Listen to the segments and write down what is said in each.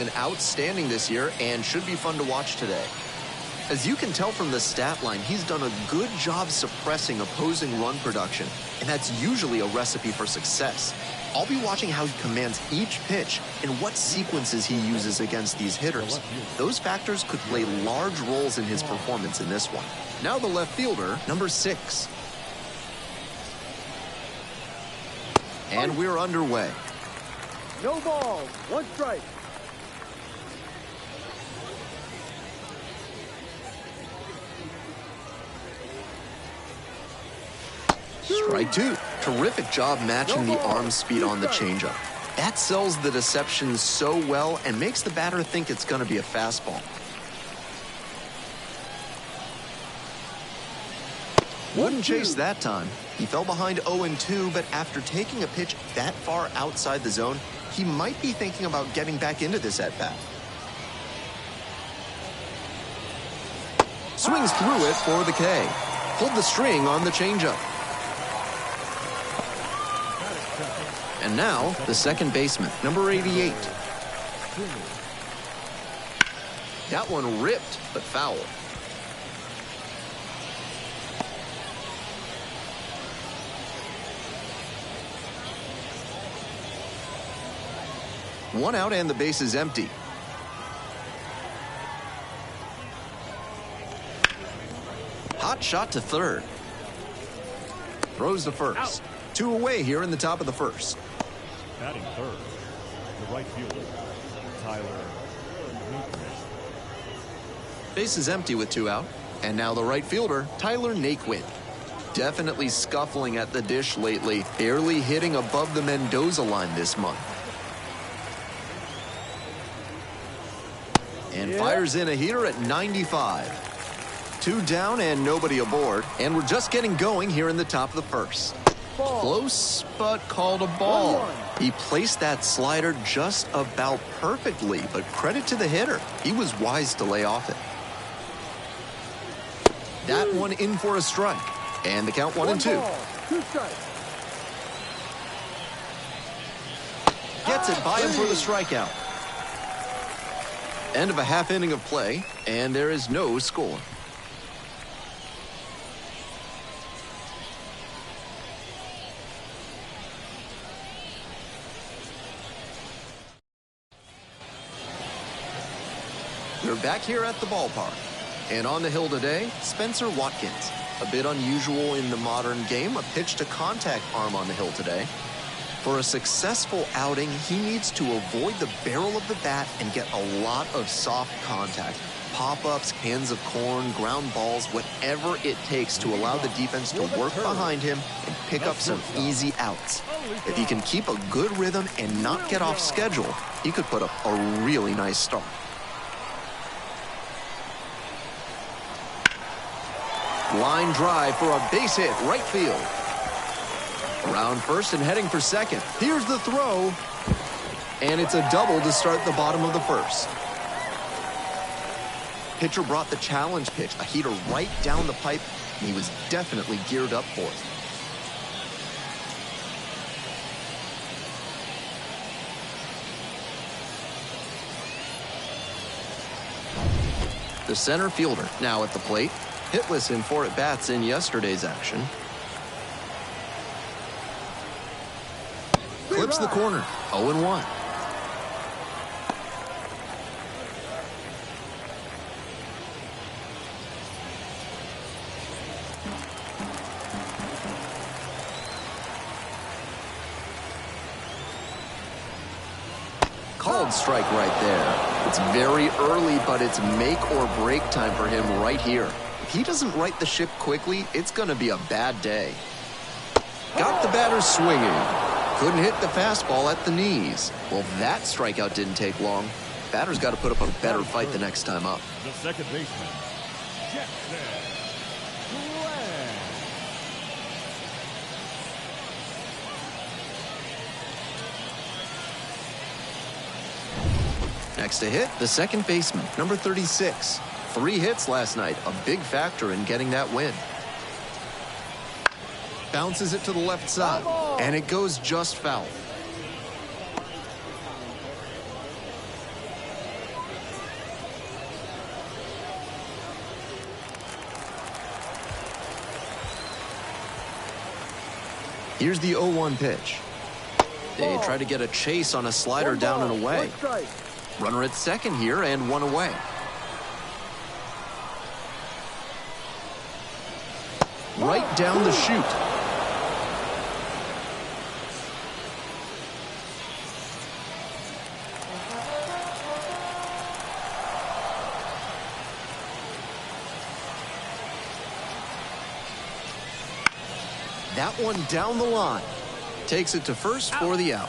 Been outstanding this year and should be fun to watch today. As you can tell from the stat line, he's done a good job suppressing opposing run production, and that's usually a recipe for success. I'll be watching how he commands each pitch and what sequences he uses against these hitters. Those factors could play large roles in his performance in this one. Now the left fielder, number 6. And we're underway. No balls, 1 strike. Strike 2. Terrific job matching the arm speed on the changeup. That sells the deception so well and makes the batter think it's going to be a fastball. Wouldn't chase that time. He fell behind 0-2, but after taking a pitch that far outside the zone, he might be thinking about getting back into this at-bat. Swings through it for the K. Pulled the string on the changeup. And now, the second baseman, number 88. That one ripped, but foul. One out and the base is empty. Hot shot to third. Throws to first. Out. 2 away here in the top of the first. Batting third, the right fielder, Tyler. Base is empty with 2 out. And now the right fielder, Tyler Naquin. Definitely scuffling at the dish lately, barely hitting above the Mendoza line this month. And fires in a heater at 95. 2 down and nobody aboard. And we're just getting going here in the top of the first. Close, but called a ball. He placed that slider just about perfectly, but credit to the hitter. He was wise to lay off it. That one in for a strike. And the count 1-2. 2 strikes. Gets it by him for the strikeout. End of a half inning of play, and there is no score. We're back here at the ballpark. And on the hill today, Spencer Watkins. A bit unusual in the modern game, a pitch-to-contact arm on the hill today. For a successful outing, he needs to avoid the barrel of the bat and get a lot of soft contact. Pop-ups, cans of corn, ground balls, whatever it takes to allow the defense to work behind him and pick up some easy outs. If he can keep a good rhythm and not get off schedule, he could put up a really nice start. Line drive for a base hit right field. Around first and heading for second. Here's the throw. And it's a double to start the bottom of the first. Pitcher brought the challenge pitch, a heater right down the pipe, and he was definitely geared up for it. The center fielder now at the plate. Hitless in 4 at-bats in yesterday's action. Clips the corner, 0-1. Called strike right there. It's very early, but it's make or break time for him right here. If he doesn't right the ship quickly, it's going to be a bad day. Got the batter swinging. Couldn't hit the fastball at the knees. Well, that strikeout didn't take long. Batter's got to put up a better fight the next time up. The second baseman, Jackson. Next to hit, the second baseman, number 36. 3 hits last night, a big factor in getting that win. Bounces it to the left side, and it goes just foul. Here's the 0-1 pitch. They try to get a chase on a slider down and away. Runner at second here and one away. Right down the chute. That one down the line. Takes it to first for the out.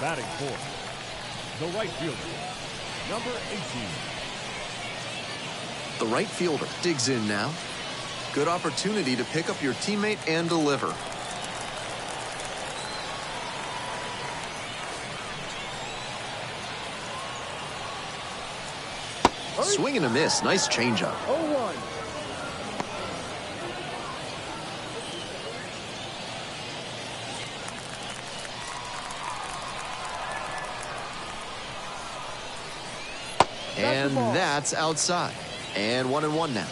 Batting fourth, the right fielder, number 18. The right fielder digs in now. Good opportunity to pick up your teammate and deliver. Swing and a miss. Nice changeup. 0-1. And that's outside. And 1-1 now.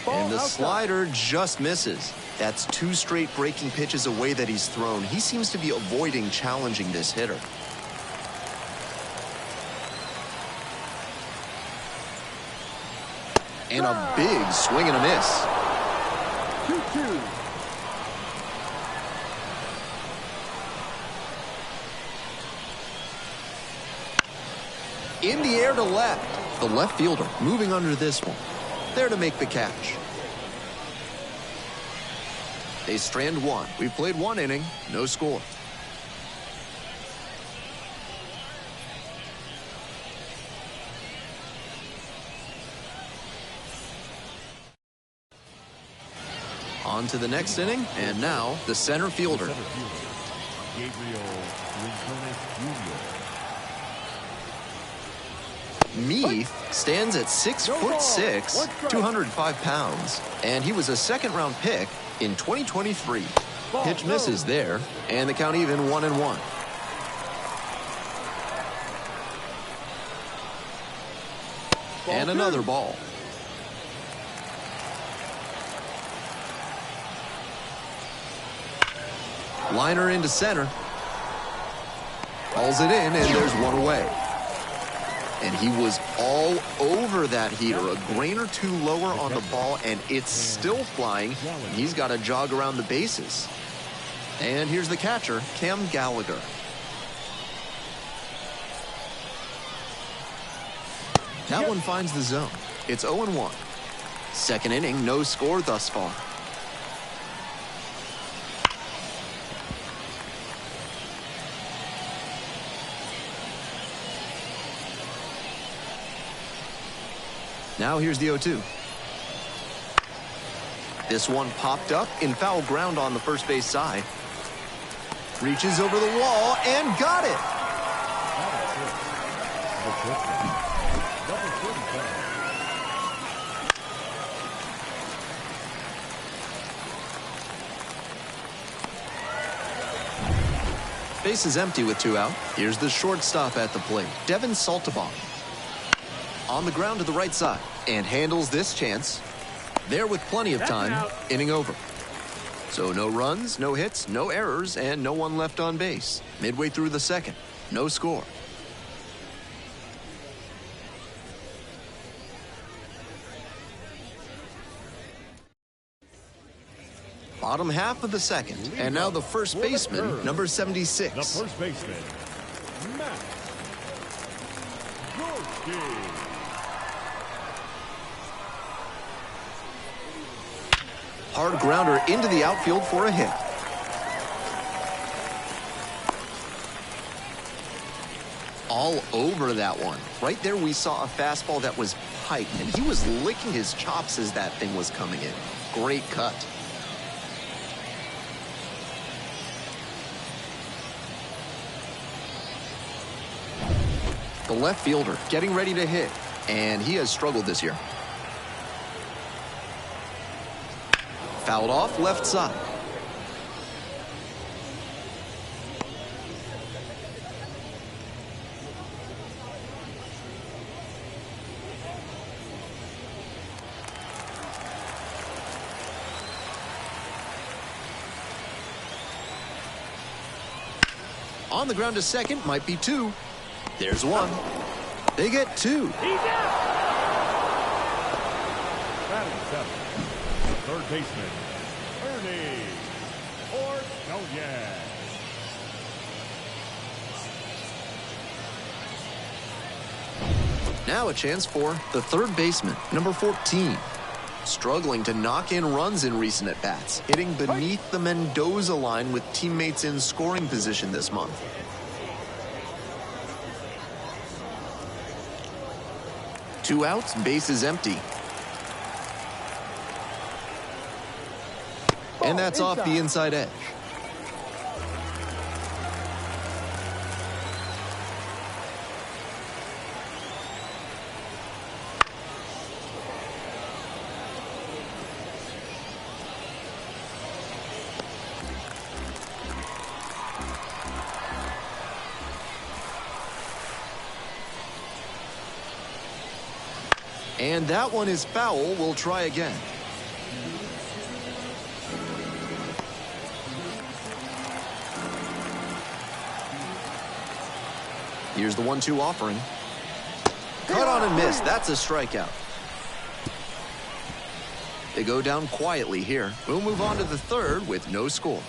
And the slider just misses. That's two straight breaking pitches away that he's thrown. He seems to be avoiding challenging this hitter. And a big swing and a miss. 2-2. In the air to left. The left fielder moving under this one. There to make the catch. They strand one. We've played one inning, no score. On to the next inning, and now the center fielder. Meath stands at 6'6", 205 pounds, and he was a second-round pick in 2023. Pitch misses there, and the count even 1-1. And another ball. Liner into center. Hauls it in, and there's one away. And he was all over that heater, a grain or two lower on the ball, and it's still flying. He's got to jog around the bases. And here's the catcher, Cam Gallagher. That one finds the zone. It's 0-1. Second inning, no score thus far. Now here's the 0-2. This one popped up in foul ground on the first base side. Reaches over the wall and got it. Base is empty with two out. Here's the shortstop at the plate, Devin Saltabon. On the ground to the right side and handles this chance. There with plenty of time, inning over. So no runs, no hits, no errors, and no one left on base. Midway through the second, no score. Bottom half of the second, and now the first baseman, number 76. The first baseman, Matt Gorski. Hard grounder into the outfield for a hit. All over that one. Right there we saw a fastball that was piped, and he was licking his chops as that thing was coming in. Great cut. The left fielder getting ready to hit, and he has struggled this year. Fouled off left side. On the ground to second, might be two. There's one. They get two. He's out. Batting seventh, the third baseman, Ernie Ordonez. Now a chance for the third baseman, number 14. Struggling to knock in runs in recent at-bats, hitting beneath the Mendoza line with teammates in scoring position this month. Two outs, bases empty. And that's off the inside edge. And that one is foul. We'll try again. Here's the 1-2 offering. Cut on and miss. That's a strikeout. They go down quietly here. We'll move on to the third with no score.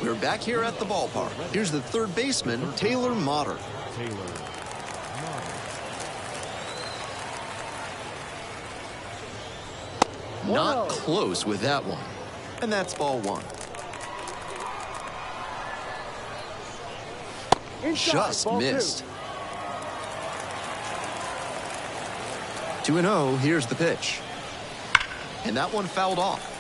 We're back here at the ballpark. Here's the third baseman, Taylor Motter. Not close with that one. And that's ball one. Just missed. 2-0, here's the pitch. And that one fouled off.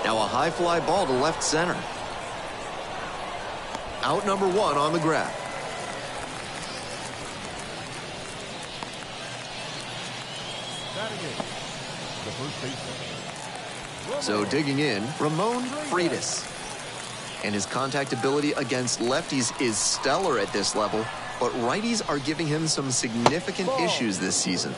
Now a high fly ball to left center. Out number one on the grab. The first baseman. So digging in, Ramon Freitas. And his contact ability against lefties is stellar at this level, but righties are giving him some significant issues this season.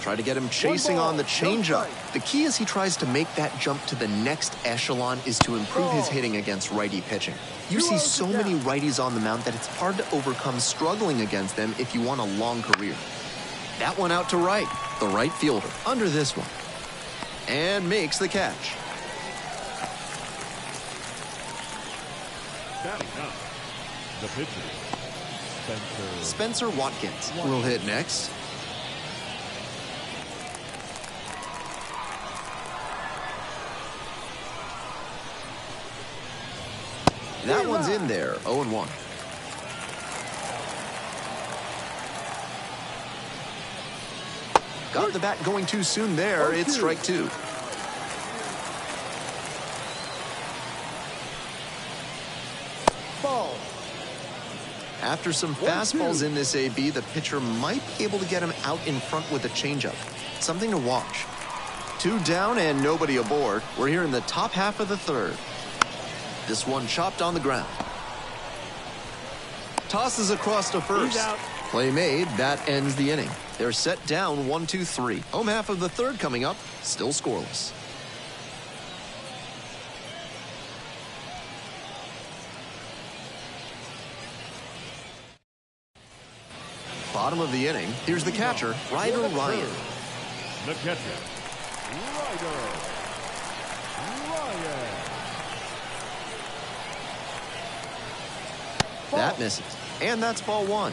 Try to get him chasing on the changeup. The key as he tries to make that jump to the next echelon is to improve his hitting against righty pitching. You see so many righties on the mound that it's hard to overcome struggling against them if you want a long career. That one out to right. The right fielder under this one. And makes the catch. Batting up, the pitcher, Spencer Watkins will hit next. That one's in there, 0-1. Got the bat going too soon there. It's strike two. Ball. After some fastballs in this AB, the pitcher might be able to get him out in front with a changeup. Something to watch. Two down and nobody aboard. We're here in the top half of the third. This one chopped on the ground. Tosses across to first. Play made. That ends the inning. They're set down 1-2-3. Home half of the third coming up. Still scoreless. Bottom of the inning. Here's the catcher, Ryder Ryan. The catcher, Ryder Ryan. That misses. And that's ball one.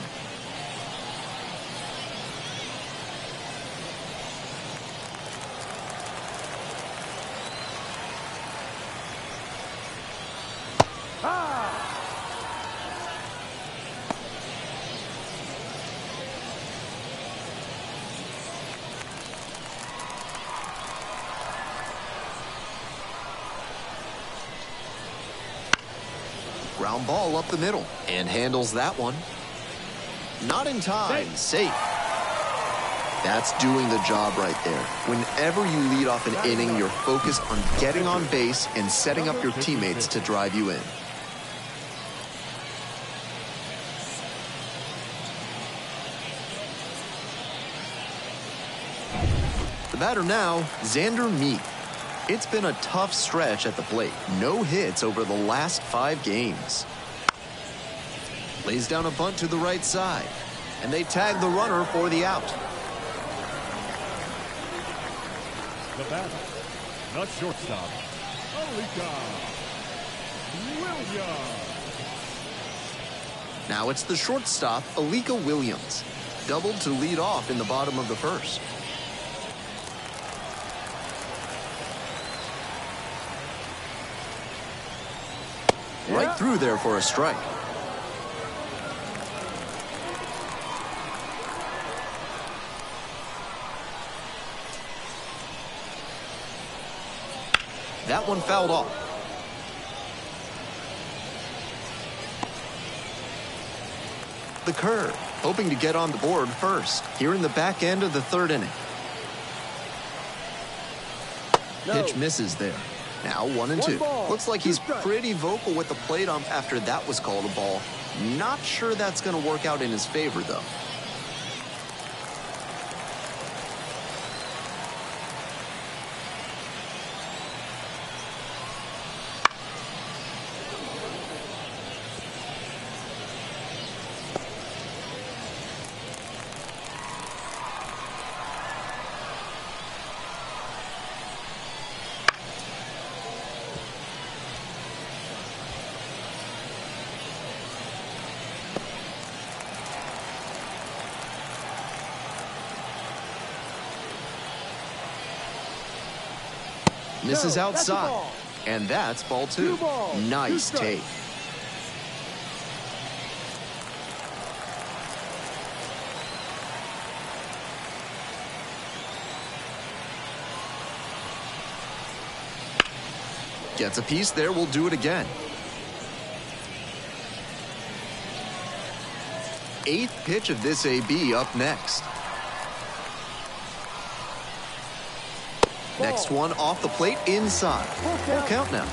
Ground ball up the middle and handles that one. Not in time. Safe. That's doing the job right there. Whenever you lead off an inning, you're focused on getting on base and setting up your teammates to drive you in. The batter now, Xander Mead. It's been a tough stretch at the plate. No hits over the last 5 games. Lays down a bunt to the right side, and they tag the runner for the out. The batter, the shortstop, Altoona. Now it's the shortstop, Alika Williams. Doubled to lead off in the bottom of the first. Right through there for a strike. That one fouled off. The curve, hoping to get on the board first here in the back end of the 3rd inning. Pitch misses there. Now 1-2. Looks like he's pretty vocal with the plate ump after that was called a ball. Not sure that's going to work out in his favor, though. Misses outside, and that's ball 2. Nice take. Gets a piece there, we'll do it again. 8th pitch of this AB up next. Next one off the plate inside. Full count now.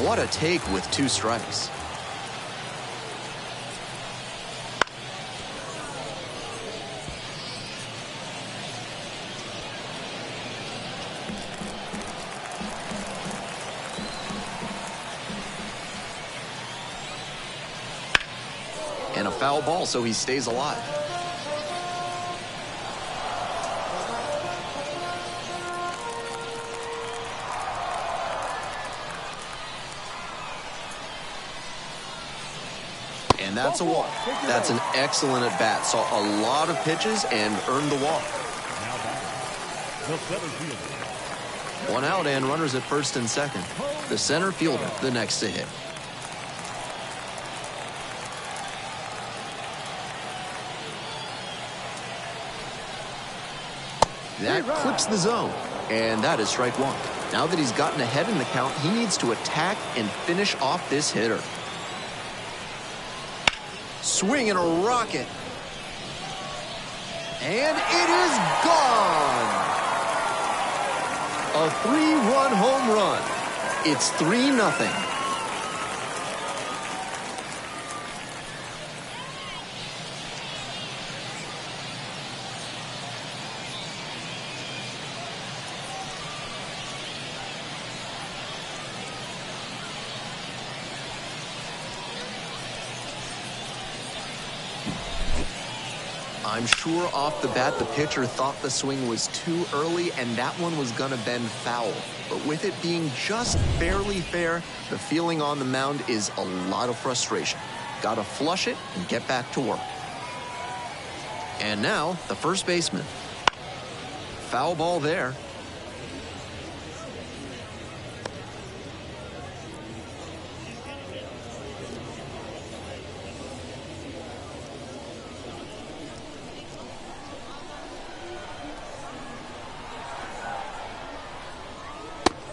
What a take with 2 strikes. And a foul ball, so he stays alive. And that's a walk. That's an excellent at-bat. Saw a lot of pitches and earned the walk. Now batting, the center fielder. 1 out and runners at first and second. The center fielder, the next to hit. That clips the zone, and that is strike 1. Now that he's gotten ahead in the count, he needs to attack and finish off this hitter. Swing and a rocket. And it is gone. A 3-run home run. It's 3-0. I'm sure off the bat the pitcher thought the swing was too early and that one was going to bend foul. But with it being just barely fair, the feeling on the mound is a lot of frustration. Got to flush it and get back to work. And now, the first baseman. Foul ball there.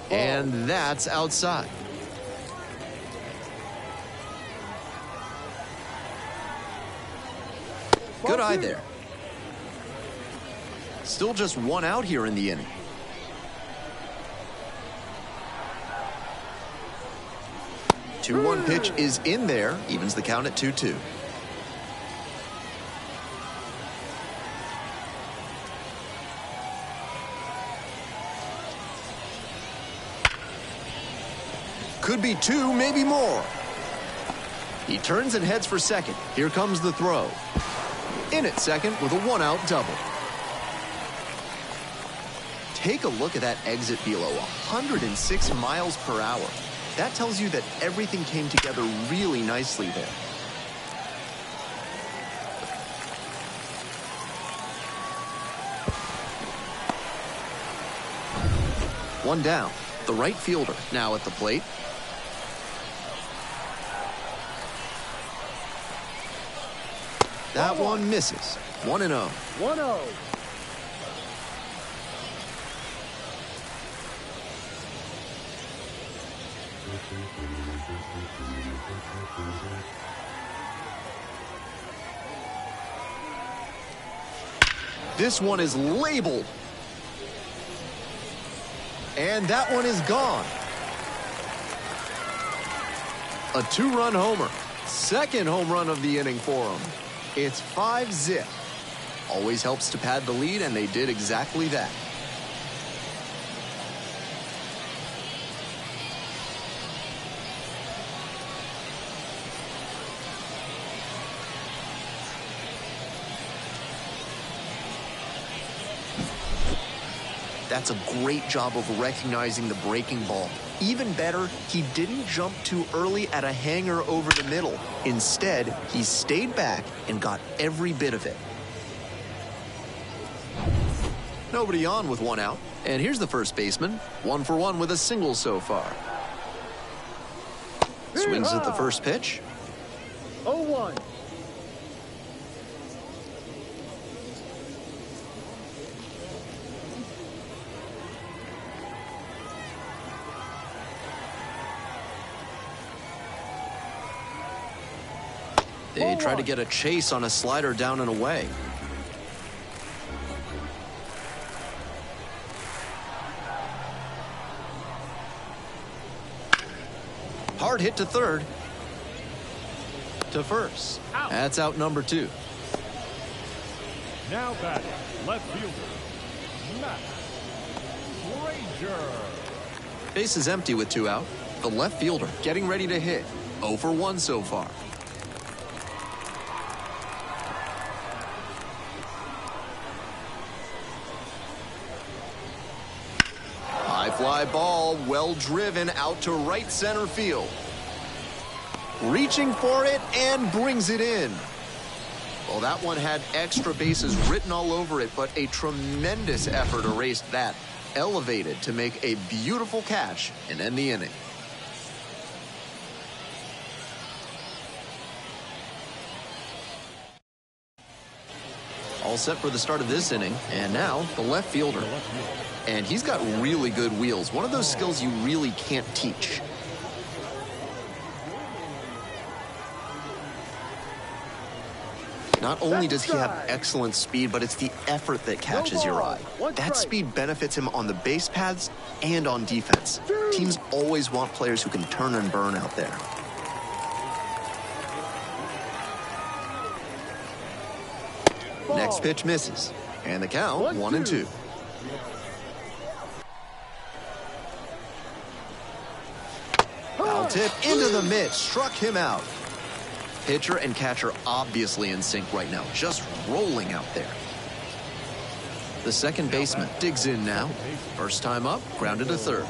And that's outside. Good eye there. Still just one out here in the inning. Two 1 pitch is in there, evens the count at 2-2. Could be two, maybe more. He turns and heads for second. Here comes the throw. In at second with a 1-out double. Take a look at that exit velo, 106 miles per hour. That tells you that everything came together really nicely there. One down. The right fielder now at the plate. That one misses. 1-0. 1-0. This one is labeled. And that one is gone. A 2-run homer. Second home run of the inning for him. It's 5-zip. Always helps to pad the lead, and they did exactly that. That's a great job of recognizing the breaking ball. Even better, he didn't jump too early at a hanger over the middle. Instead, he stayed back and got every bit of it. Nobody on with 1 out. And here's the first baseman. 1 for 1 with a single so far. Swings at the first pitch. 0-1. They try to get a chase on a slider down and away. Hard hit to third. To first. Out. That's out number 2. Now batting, left fielder, Matt Ranger. Base is empty with 2 out. The left fielder getting ready to hit. 0 for 1 so far. High fly ball, well driven out to right center field. Reaching for it and brings it in. Well, that one had extra bases written all over it, but a tremendous effort erased that. Elevated to make a beautiful catch and end the inning. All set for the start of this inning, and now the left fielder. And he's got really good wheels, one of those skills you really can't teach. Not only does he have excellent speed, but it's the effort that catches your eye. That speed benefits him on the base paths and on defense. Teams always want players who can turn and burn out there. Next pitch misses, and the count 1-2. Foul tip into the mitt, struck him out. Pitcher and catcher obviously in sync right now, just rolling out there. The second baseman digs in now. First time up, grounded to third.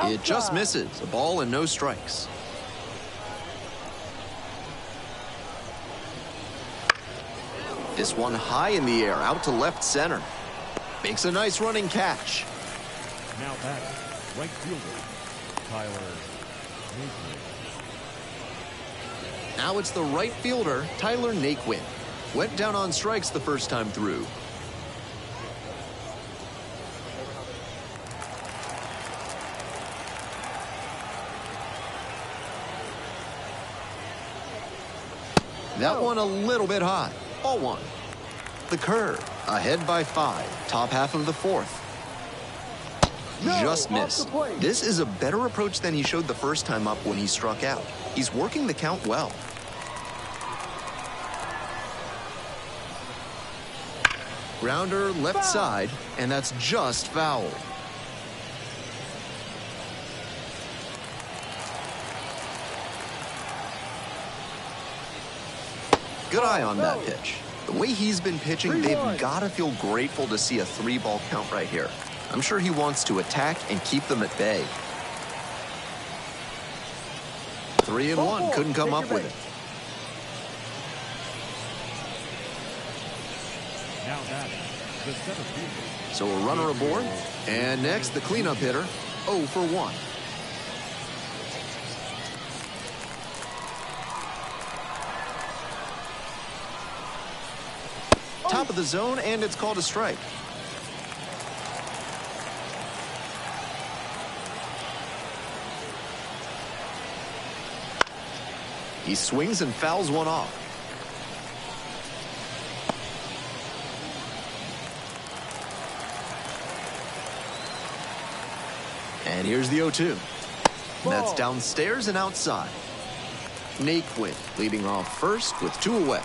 It just misses, a ball and no strikes. This one high in the air, out to left center. Makes a nice running catch. Now batting, right fielder, Tyler Naquin. Now it's the right fielder, Tyler Naquin. Went down on strikes the first time through. That one a little bit high. Ball 1. The curve. Ahead by 5. Top half of the 4th. Just missed. This is a better approach than he showed the first time up when he struck out. He's working the count well. Grounder left side, and that's just foul. Good eye on that pitch. The way he's been pitching, they've got to feel grateful to see a 3-ball count right here. I'm sure he wants to attack and keep them at bay. 3-1, couldn't come up with it. Now batting, the center fielder. So a runner aboard, and next the cleanup hitter, 0 for 1. Top of the zone, and it's called a strike. He swings and fouls one off. And here's the 0-2. That's downstairs and outside. Naquin leading off first with 2 away.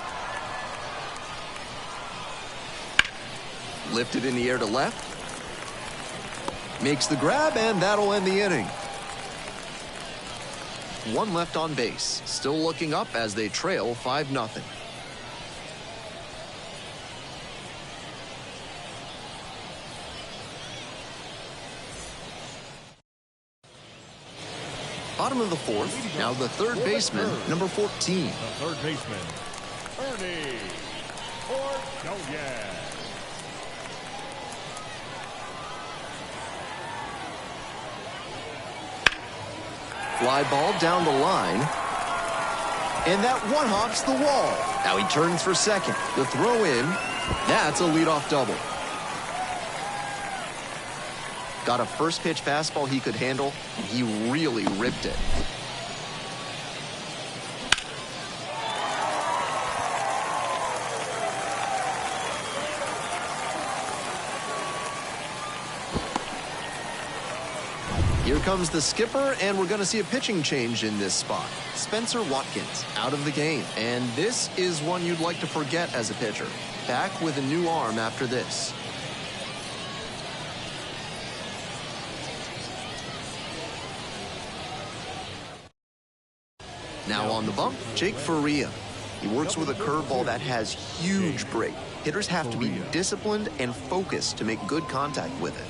Lifted in the air to left. Makes the grab, and that'll end the inning. 1 left on base. Still looking up as they trail 5-0. Bottom of the 4th. Now the third baseman, number 14. The third baseman, Ernie Ordonez. Fly ball down the line. And that one hops the wall. Now he turns for second. The throw in. That's a leadoff double. Got a first pitch fastball he could handle. He really ripped it. Here comes the skipper, and we're going to see a pitching change in this spot. Spencer Watkins out of the game. And this is one you'd like to forget as a pitcher. Back with a new arm after this. Now on the bump, Jake Faria. He works with a curveball that has huge break. Hitters have to be disciplined and focused to make good contact with it.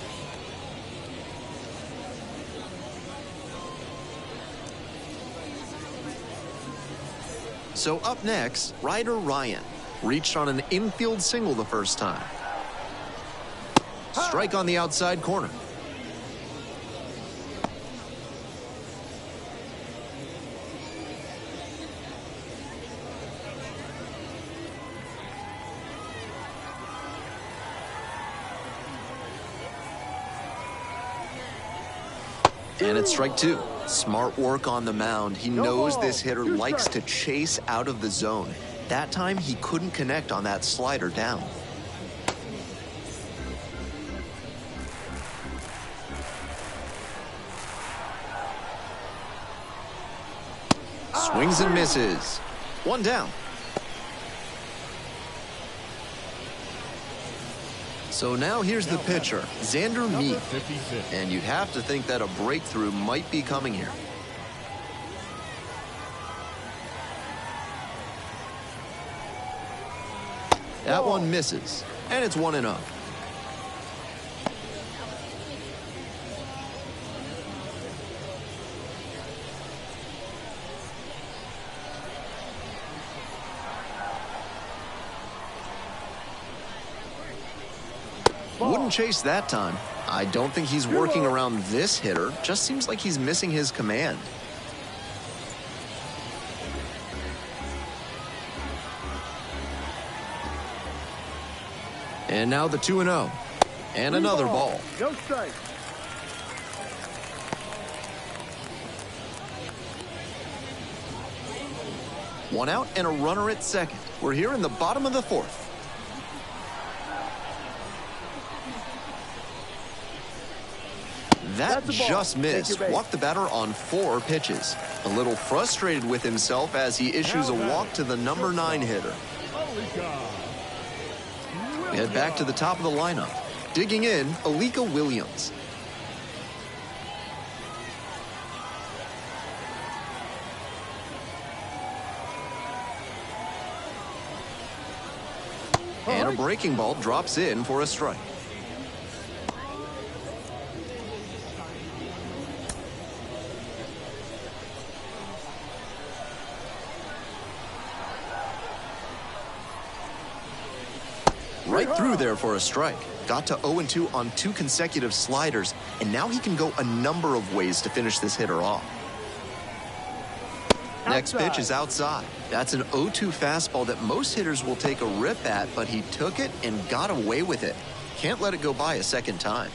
So up next, Ryder Ryan. Reached on an infield single the first time. Strike on the outside corner. And it's strike 2. Smart work on the mound. He knows this hitter likes to chase out of the zone. That time he couldn't connect on that slider down. Swings and misses. 1 down. So now here's the pitcher, Xander Mead. And you'd have to think that a breakthrough might be coming here. That one misses, and it's 1-0. Wouldn't chase that time. I don't think he's working around this hitter. Just seems like he's missing his command. And now the 2-0. And another ball. No strike. One out and a runner at second. We're here in the bottom of the fourth. That just missed. Walked the batter on 4 pitches. A little frustrated with himself as he issues a walk to the number 9 hitter. We head back to the top of the lineup. Digging in, Alika Williams. And a breaking ball drops in for a strike. Right through there for a strike. Got to 0-2 on 2 consecutive sliders, and now he can go a number of ways to finish this hitter off. Next pitch is outside. That's an 0-2 fastball that most hitters will take a rip at, but he took it and got away with it. Can't let it go by a second time.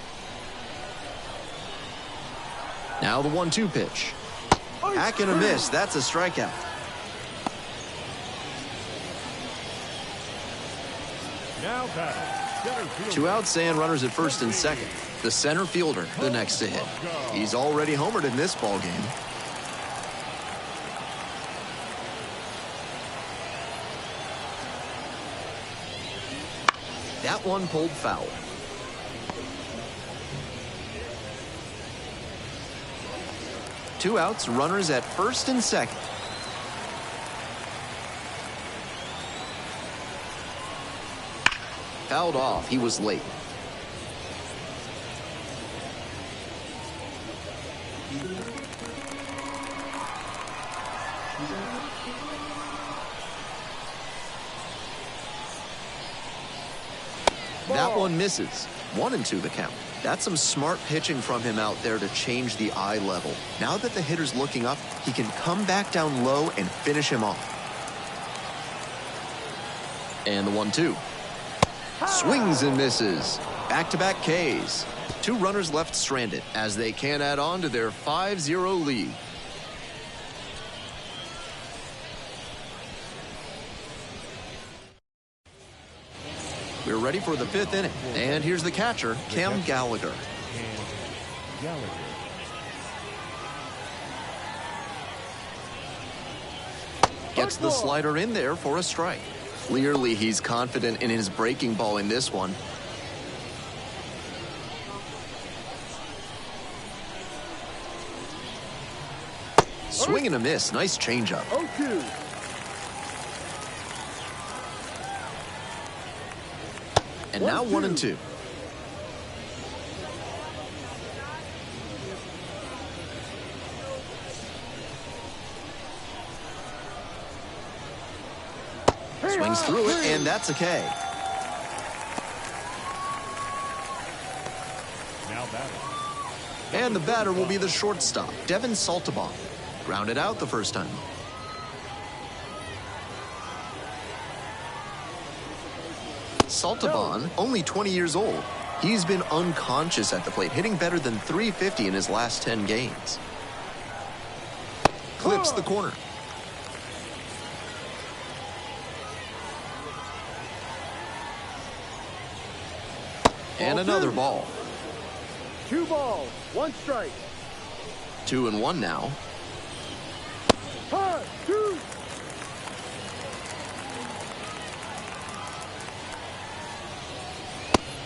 Now the 1-2 pitch. Hack and a miss. That's a strikeout. Now batting. 2 outs and runners at first and second. The center fielder, the next to hit. He's already homered in this ball game. That one pulled foul. Two outs, runners at first and second. Fouled off. He was late. That one misses. 1-2 the count. That's some smart pitching from him out there to change the eye level. Now that the hitter's looking up, he can come back down low and finish him off. And the 1-2. Swings and misses. Back-to-back Ks. 2 runners left stranded as they can't add on to their 5-0 lead. We're ready for the 5th inning. And here's the catcher, Cam Gallagher. Gets the slider in there for a strike. Clearly, he's confident in his breaking ball in this one. Swing and a miss. Nice changeup. 0-2. And now 1-2. Swings through it, and that's a K. Now batting. And the batter will be the shortstop, Devin Saltabon. Grounded out the first time. Saltabon, only 20 years old. He's been unconscious at the plate, hitting better than .350 in his last 10 games. Clips the corner. And another ball. 2 balls, 1 strike. 2-1 now. 2.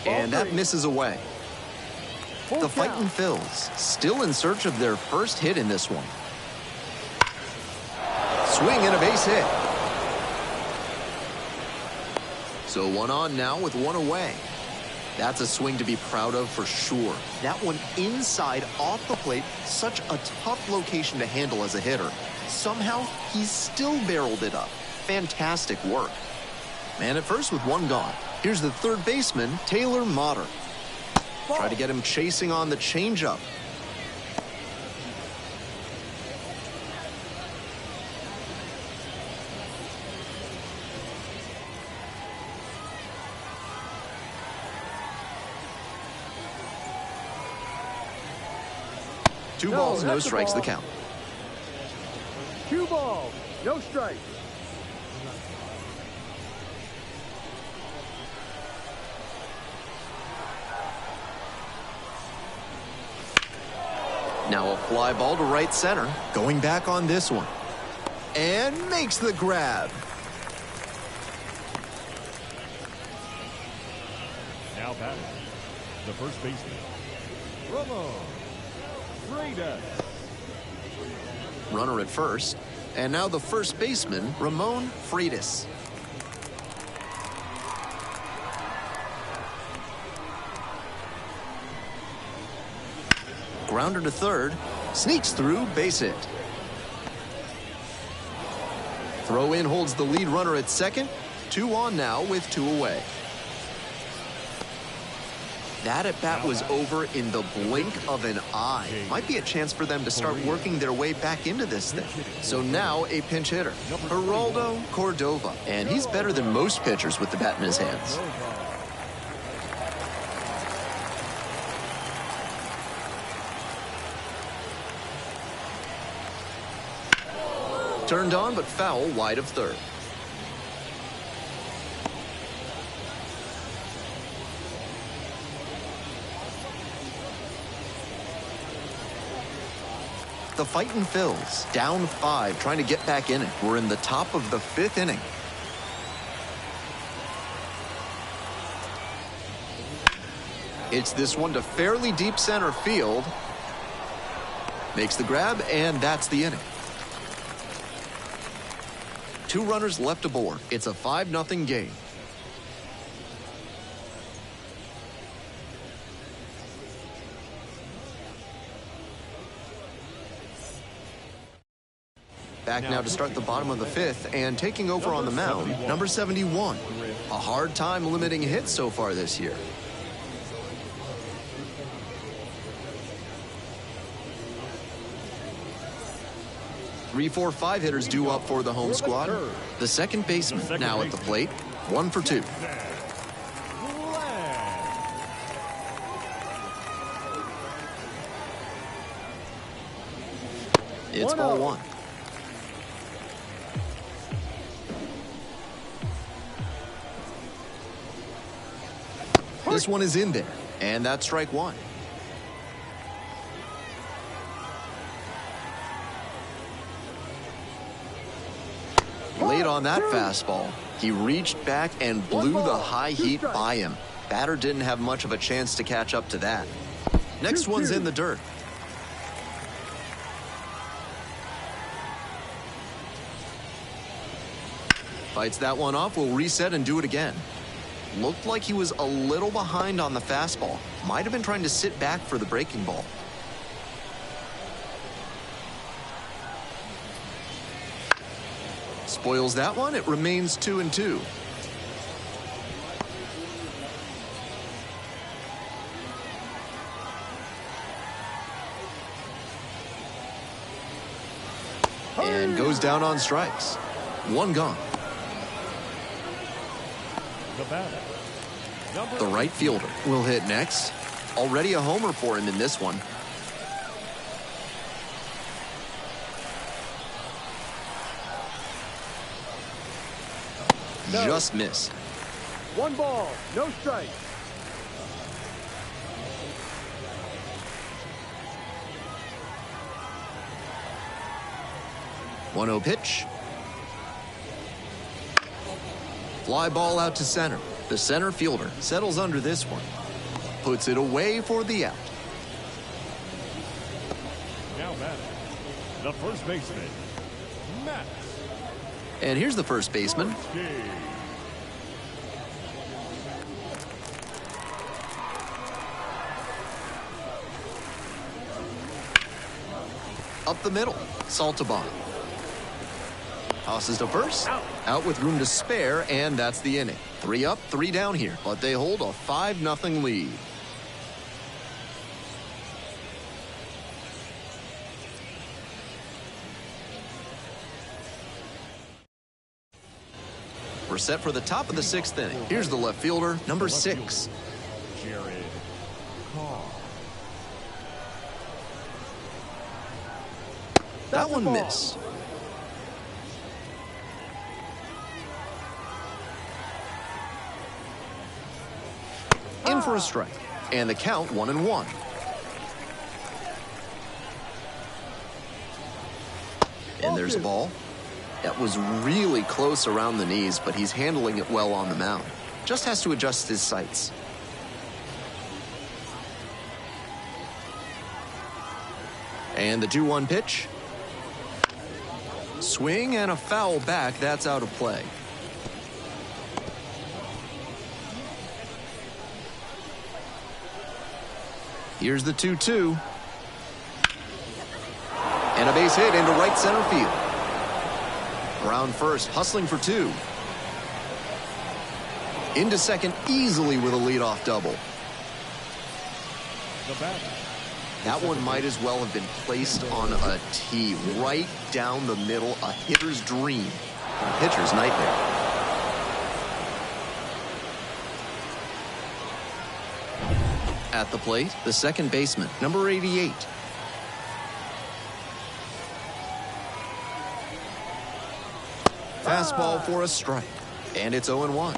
And that misses away. The Fightin Phils still in search of their first hit in this one. Swing and a base hit. So 1 on now with 1 away. That's a swing to be proud of for sure. That one inside off the plate, such a tough location to handle as a hitter. Somehow, he's still barreled it up. Fantastic work. Man at first with 1 gone. Here's the third baseman, Taylor Motter. Try to get him chasing on the changeup. Two balls, no strikes, the count. 2 balls, no strikes. Now a fly ball to right center. Going back on this one. And makes the grab. Now batting, the first baseman, Ramon Freitas. Runner at first. And now the first baseman, Ramon Freitas. Grounder to third. Sneaks through, base hit. Throw in holds the lead runner at second. 2 on now with 2 away. That at bat was over in the blink of an eye. Might be a chance for them to start working their way back into this thing. So now a pinch hitter, Geraldo Cordova. And he's better than most pitchers with the bat in his hands. Turned on, but foul wide of third. The Fightin fills, down 5, trying to get back in it. We're in the top of the 5th inning. It's this one to fairly deep center field. Makes the grab, and that's the inning. 2 runners left aboard. It's a 5-0 game. Back now to start the bottom of the 5th, and taking over on the mound, number 71. A hard time limiting hits so far this year. Three, 4, 5 hitters due up for the home squad. The second baseman now at the plate, 1 for 2. It's ball 1. This one is in there, and that's strike 1. Late on that fastball. He reached back and blew the high heat by him. Batter didn't have much of a chance to catch up to that. Next one's in the dirt. Fights that one off, will reset and do it again. Looked like he was a little behind on the fastball. Might have been trying to sit back for the breaking ball. Spoils that one. It remains 2-2. And goes down on strikes. 1 gone. The right fielder will hit next. Already a homer for him in this one. No. Just missed. 1 ball, no strike. One 0 pitch. Fly ball out to center. The center fielder settles under this one. Puts it away for the out. Now batting, the first baseman, Matt. And here's the first baseman. Up the middle, Saltabon. Tosses to first. Out with room to spare, and that's the inning. 3 up, 3 down here, but they hold a 5-0 lead. We're set for the top of the 6th inning. Here's the left fielder, number 6. That one missed. In for a strike, and the count 1-1. And there's a ball. That was really close around the knees, but he's handling it well on the mound. Just has to adjust his sights. And the 2-1 pitch. Swing and a foul back. That's out of play. Here's the 2-2. And a base hit into right center field. Around first, hustling for 2. Into second easily with a leadoff double. That one might as well have been placed on a tee right down the middle, a hitter's dream, a pitcher's nightmare. At the plate, the second baseman, number 88. Fastball for a strike, and it's 0-1.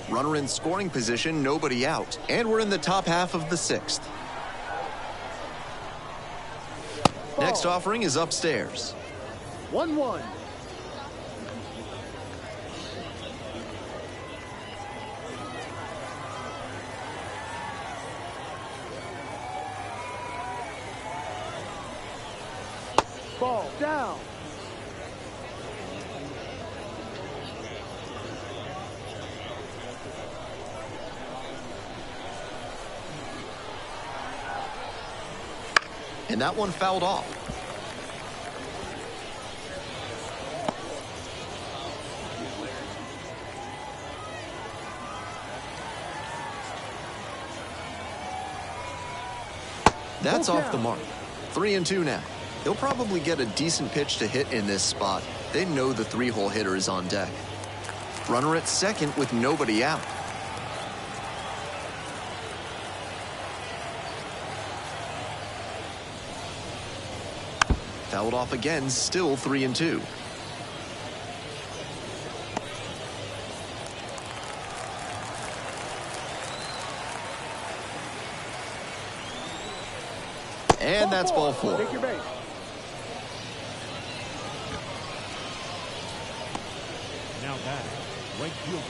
Runner in scoring position, nobody out, and we're in the top half of the 6th. Next offering is upstairs. 1-1. Ball down. And that one fouled off. That's off the mark. 3-2 now. He'll probably get a decent pitch to hit in this spot. They know the 3-hole hitter is on deck. Runner at second with nobody out. Fouled off again, still 3-2. And that's ball 4. Take your base. Now batting, right fielder.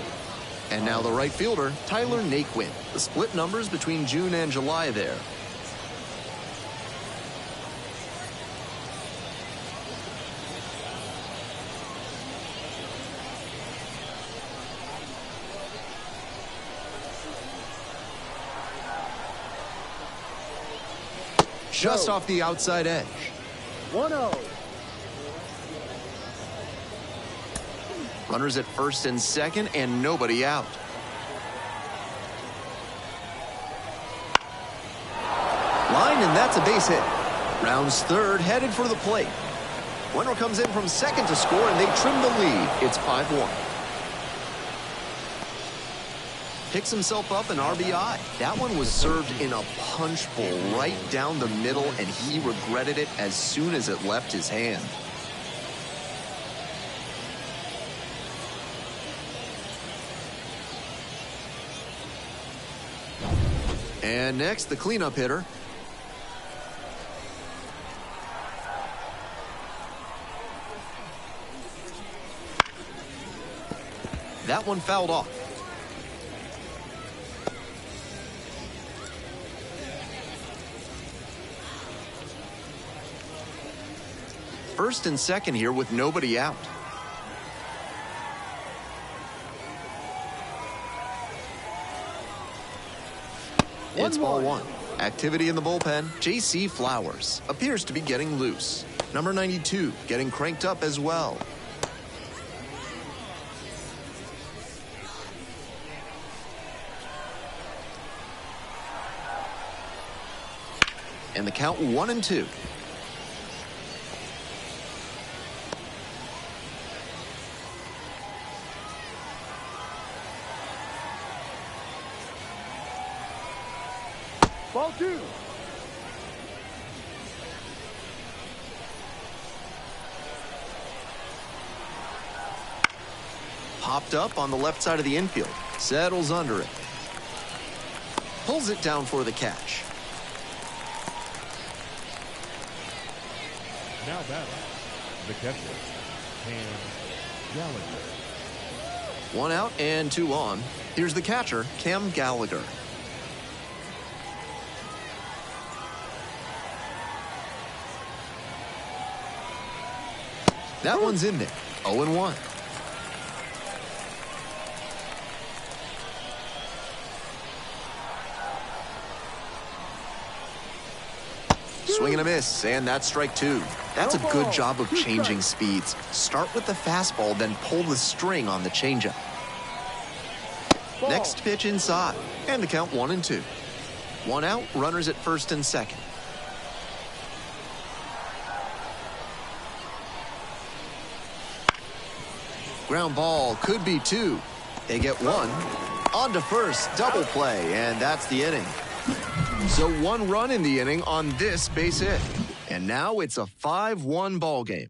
And now the right fielder, Tyler Naquin. The split numbers between June and July there. Just off the outside edge. 1-0. Runners at first and second, and nobody out. Line, and that's a base hit. Rounds third, headed for the plate. Runner comes in from second to score, and they trim the lead. It's 5-1. Picks himself up an RBI. That one was served in a punch bowl right down the middle, and he regretted it as soon as it left his hand. And next, the cleanup hitter. That one fouled off. First and second here with nobody out. It's ball 1. Activity in the bullpen. J.C. Flowers appears to be getting loose. Number 92 getting cranked up as well. And the count 1-2. Ball 2. Popped up on the left side of the infield. Settles under it. pulls it down for the catch. Now batting, the catcher, Cam Gallagher. 1 out and 2 on. Here's the catcher, Cam Gallagher. That one's in there. 0-1. Swing and a miss, and that's strike 2. That's a good job of changing speeds. Start with the fastball, then pull the string on the changeup. Next pitch inside, and the count 1-2. 1 out, runners at first and second. Ground ball, could be 2. They get 1. On to first, double play, and that's the inning. So 1 run in the inning on this base hit. And now it's a 5-1 ball game.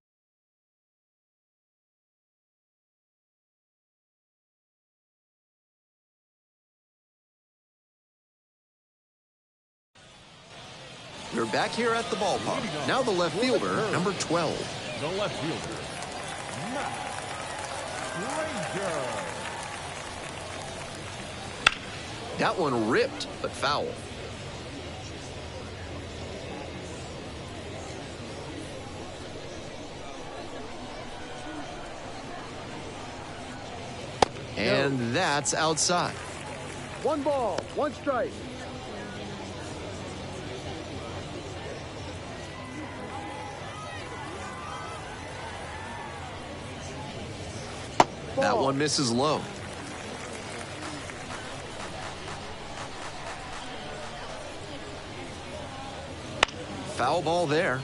We're back here at the ballpark. Now the left fielder, number 12. The left fielder, Matt Ranger. That one ripped, but foul. And that's outside. 1 ball, 1 strike. That one misses low. Foul ball there.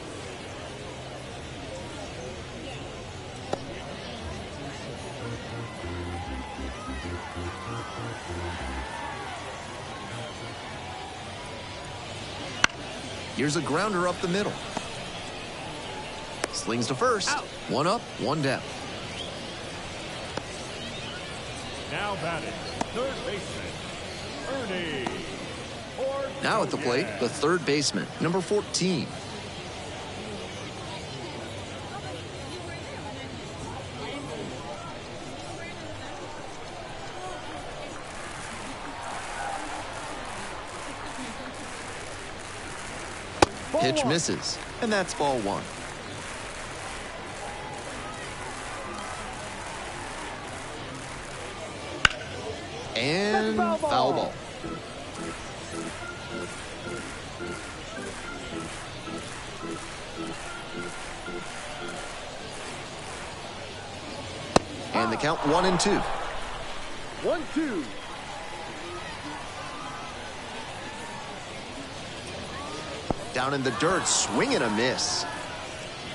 Here's a grounder up the middle. Slings to first. Out. 1 up, 1 down. Now batting, third baseman, Ernie. Now at the plate, the third baseman, number 14. Pitch misses, and that's ball 1. And foul ball. And the count 1-2. 1-2. Down in the dirt, swing and a miss.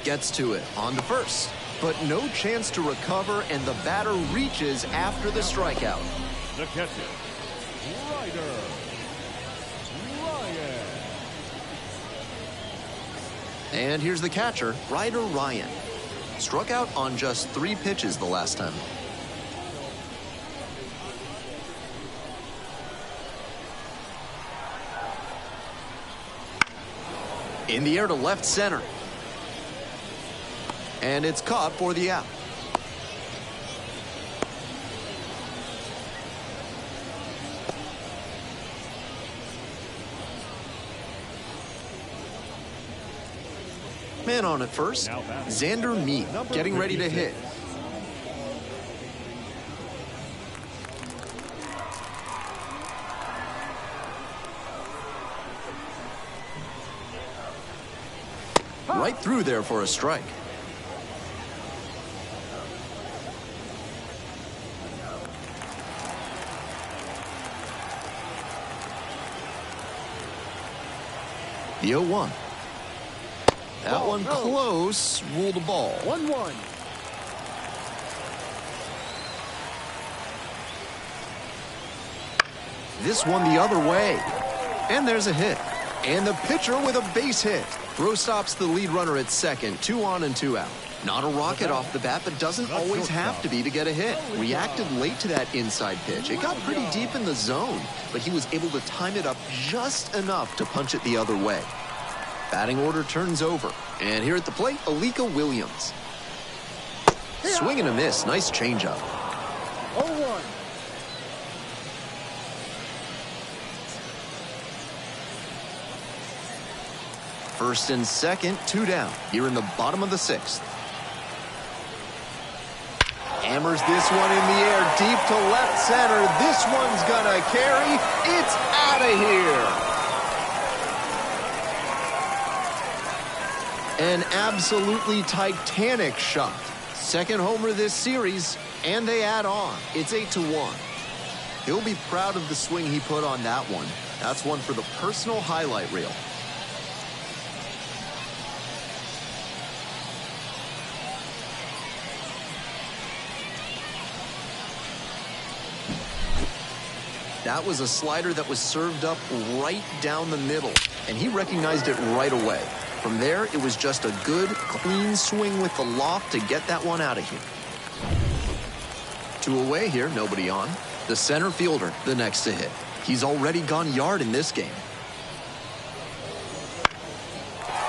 Gets to it, on to first. But no chance to recover, and the batter reaches after the strikeout. The catcher, Ryder Ryan. And here's the catcher, Ryder Ryan. Struck out on just 3 pitches the last time. In the air to left center. And it's caught for the out. Man on at first, Xander Mead getting ready to hit. Right through there for a strike. The 0-1. That one close, ruled a ball. 1-1. This one the other way. And there's a hit. And the pitcher with a base hit. Throw stops the lead runner at second. 2 on and 2 out. Not a rocket off the bat, but doesn't always have to be to get a hit. Reacted late to that inside pitch. It got pretty deep in the zone, but he was able to time it up just enough to punch it the other way. Batting order turns over. And here at the plate, Alika Williams. Swing and a miss. Nice changeup. 0-1. First and second, 2 down. Here in the bottom of the 6th. Hammers this one in the air, deep to left center. This one's gonna carry. It's out of here. An absolutely titanic shot. Second homer this series, and they add on. It's 8-1. He'll be proud of the swing he put on that one. That's one for the personal highlight reel. That was a slider that was served up right down the middle, and he recognized it right away. From there, it was just a good, clean swing with the loft to get that one out of here. 2 away here, nobody on. The center fielder, the next to hit. He's already gone yard in this game.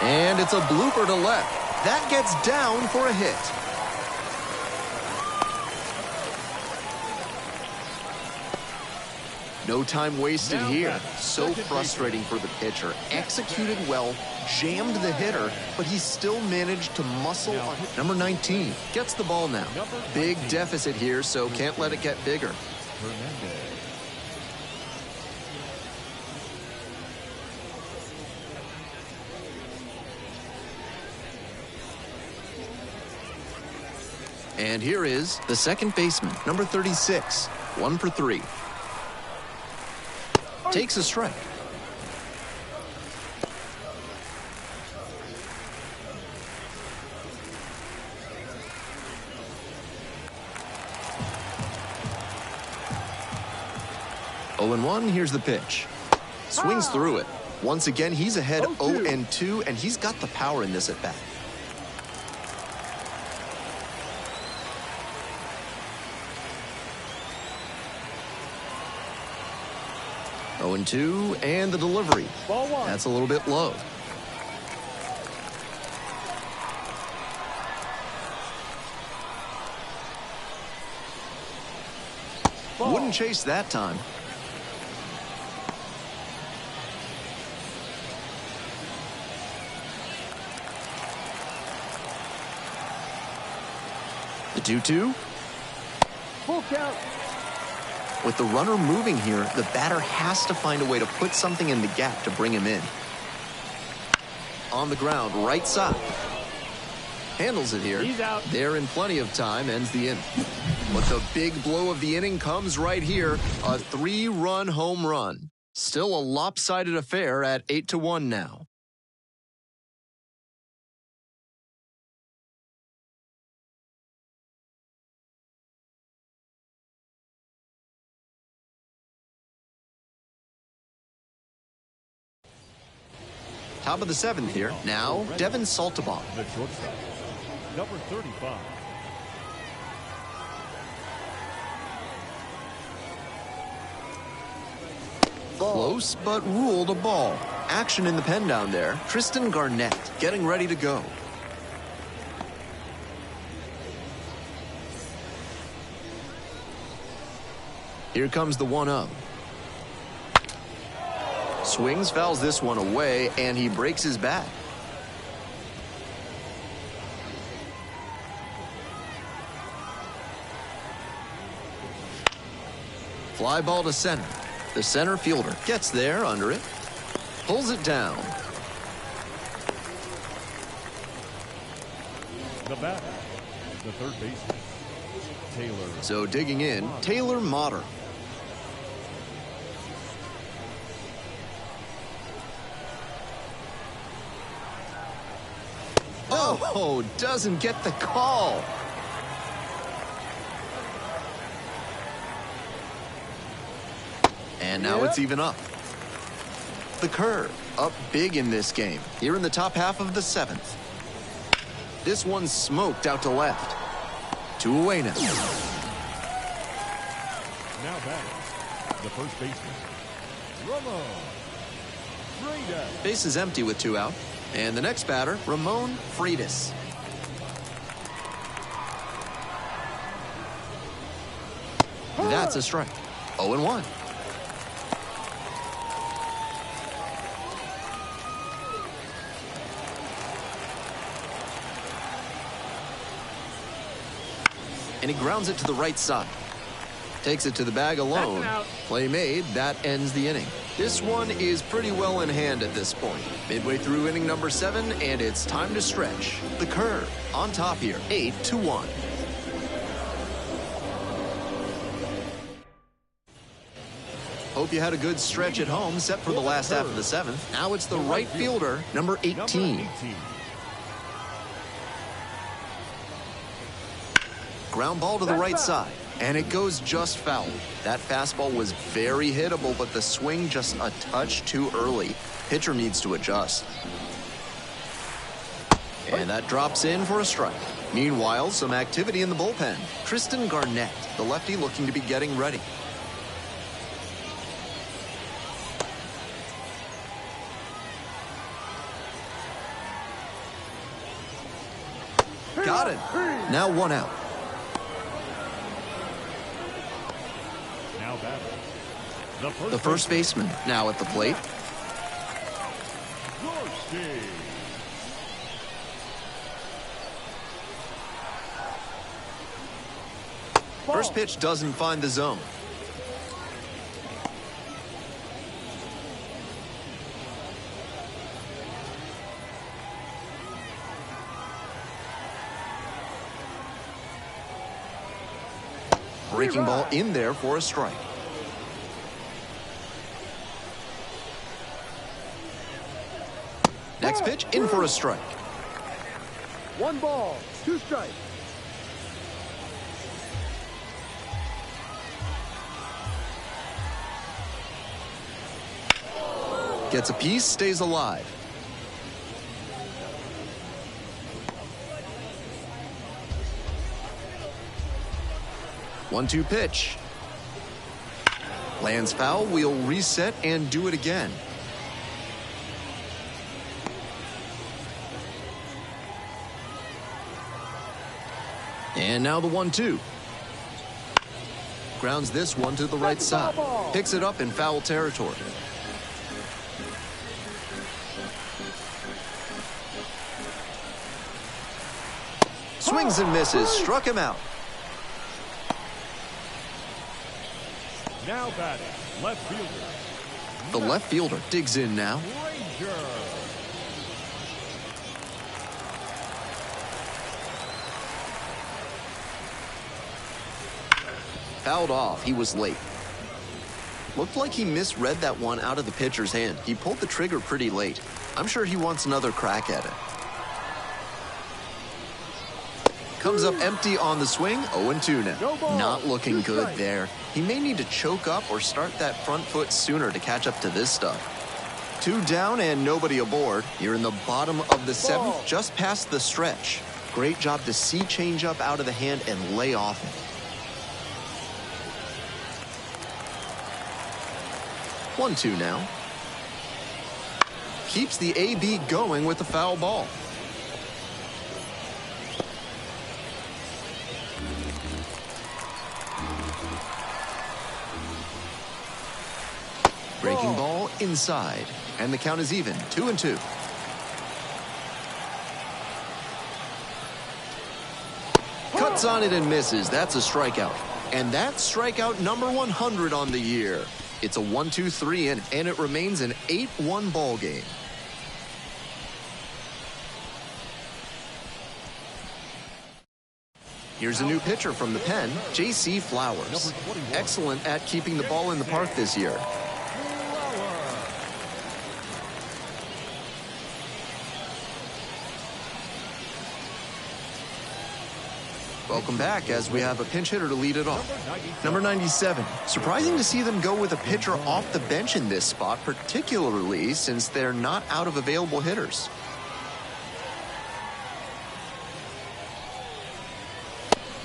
And it's a blooper to left. That gets down for a hit. No time wasted here. So frustrating for the pitcher. Executed well, jammed the hitter, but he still managed to muscle on. Number 19 gets the ball now. Big deficit here, so can't let it get bigger. And here is the second baseman, number 36, 1 for 3. Takes a strike. Oh and 1, here's the pitch. Swings through it. Once again, he's ahead 0-2, and he's got the power in this at bat. Oh and 2, and the delivery. Ball 1. That's a little bit low. Ball. Wouldn't chase that time. The 2-2. Full count. With the runner moving here, the batter has to find a way to put something in the gap to bring him in. On the ground, right side. Handles it here. He's out. They're in plenty of time, ends the inning. But the big blow of the inning comes right here. A 3-run home run. Still a lopsided affair at 8-1 now. Top of the 7th here. Now, Devin Saltabaugh. The shortstop, number 35. Close, but ruled a ball. Action in the pen down there. Tristan Garnett getting ready to go. Here comes the 1-0. Swings, fouls this one away, and he breaks his bat. Fly ball to center. The center fielder gets there under it, pulls it down. The batter, the third baseman, Taylor. So digging in, Taylor Motter. Oh, doesn't get the call. And now it's even up. The curve, up big in this game. Here in the top half of the 7th. This one's smoked out to left. 2 away now. Now batting, the first baseman, Ramon Freitas. Base is empty with 2 out. And the next batter, Ramon Freitas. That's a strike. 0-1. And he grounds it to the right side. Takes it to the bag alone. Play made. That ends the inning. This one is pretty well in hand at this point. Midway through inning number 7, and it's time to stretch. The curve on top here, 8-1. Hope you had a good stretch at home, except for the last half of the 7th. Now it's the right fielder, number 18. Ground ball to the right side, and it goes just foul. That fastball was very hittable, but the swing just a touch too early. Pitcher needs to adjust. And that drops in for a strike. Meanwhile, some activity in the bullpen. Tristan Garnett, the lefty, looking to be getting ready. Got it. Now 1 out. Now batting, The first baseman now at the plate. Gorski. First pitch doesn't find the zone. Breaking ball in there for a strike. Next pitch in for a strike. 1 ball, 2 strikes. Gets a piece, stays alive. One-two pitch. Lands foul. We'll reset and do it again. And now the 1-2. Grounds this one to the right side. Picks it up in foul territory. Swings and misses. Struck him out. Now batting, left fielder. The left fielder digs in now. Ranger. Fouled off. He was late. Looked like he misread that one out of the pitcher's hand. He pulled the trigger pretty late. I'm sure he wants another crack at it. Comes up empty on the swing. 0-2 now. Not looking good there. He may need to choke up or start that front foot sooner to catch up to this stuff. 2 down and nobody aboard. You're in the bottom of the 7th, just past the stretch. Great job to see changeup out of the hand and lay off it. 1-2 now. Keeps the AB going with the foul ball. Breaking ball inside, and the count is even, 2-2. Cuts on it and misses. That's a strikeout. And that's strikeout number 100 on the year. It's a 1-2-3 inning, and it remains an 8-1 ball game. Here's a new pitcher from the pen, J.C. Flowers. Excellent at keeping the ball in the park this year. Welcome back as we have a pinch hitter to lead it off. Number 97. Surprising to see them go with a pitcher off the bench in this spot, particularly since they're not out of available hitters.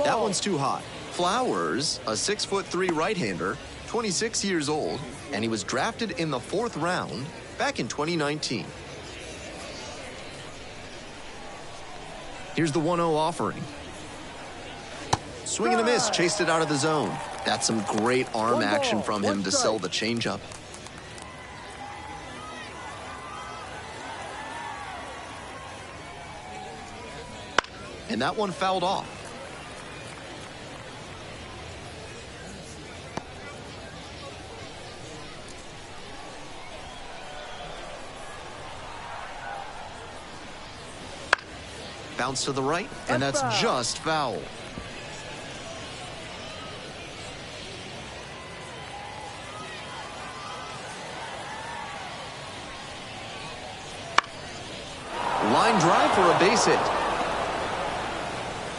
That one's too high. Flowers, a 6'3" right-hander, 26 years old, and he was drafted in the 4th round back in 2019. Here's the 1-0 offering. Swing and a miss, chased it out of the zone. That's some great arm action from him to sell the changeup. And that one fouled off. Bounce to the right, and that's just foul. Line drive for a base hit.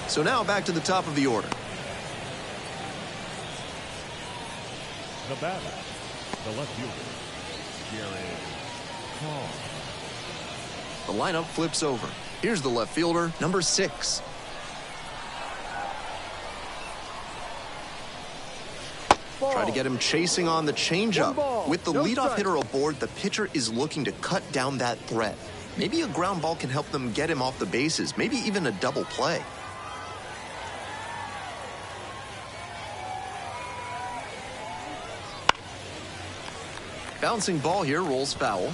So now back to the top of the order. The batter, the left fielder, Jared Carr. The lineup flips over. Here's the left fielder, number 6. Try to get him chasing on the changeup. With the leadoff hitter aboard, the pitcher is looking to cut down that threat. Maybe a ground ball can help them get him off the bases, maybe even a double play. Bouncing ball here, rolls foul.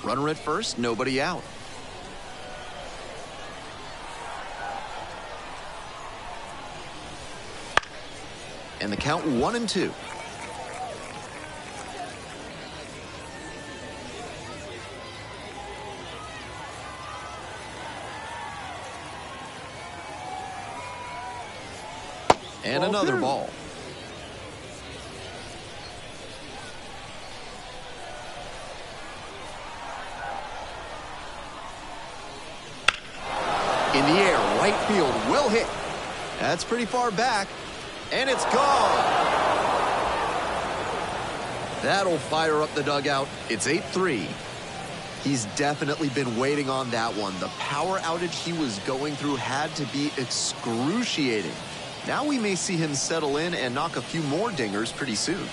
Runner at first, nobody out. And the count 1-2. And another ball. In the air, right field, well hit. That's pretty far back, and it's gone. That'll fire up the dugout. It's 8-3. He's definitely been waiting on that one. The power outage he was going through had to be excruciating. Now we may see him settle in and knock a few more dingers pretty soon.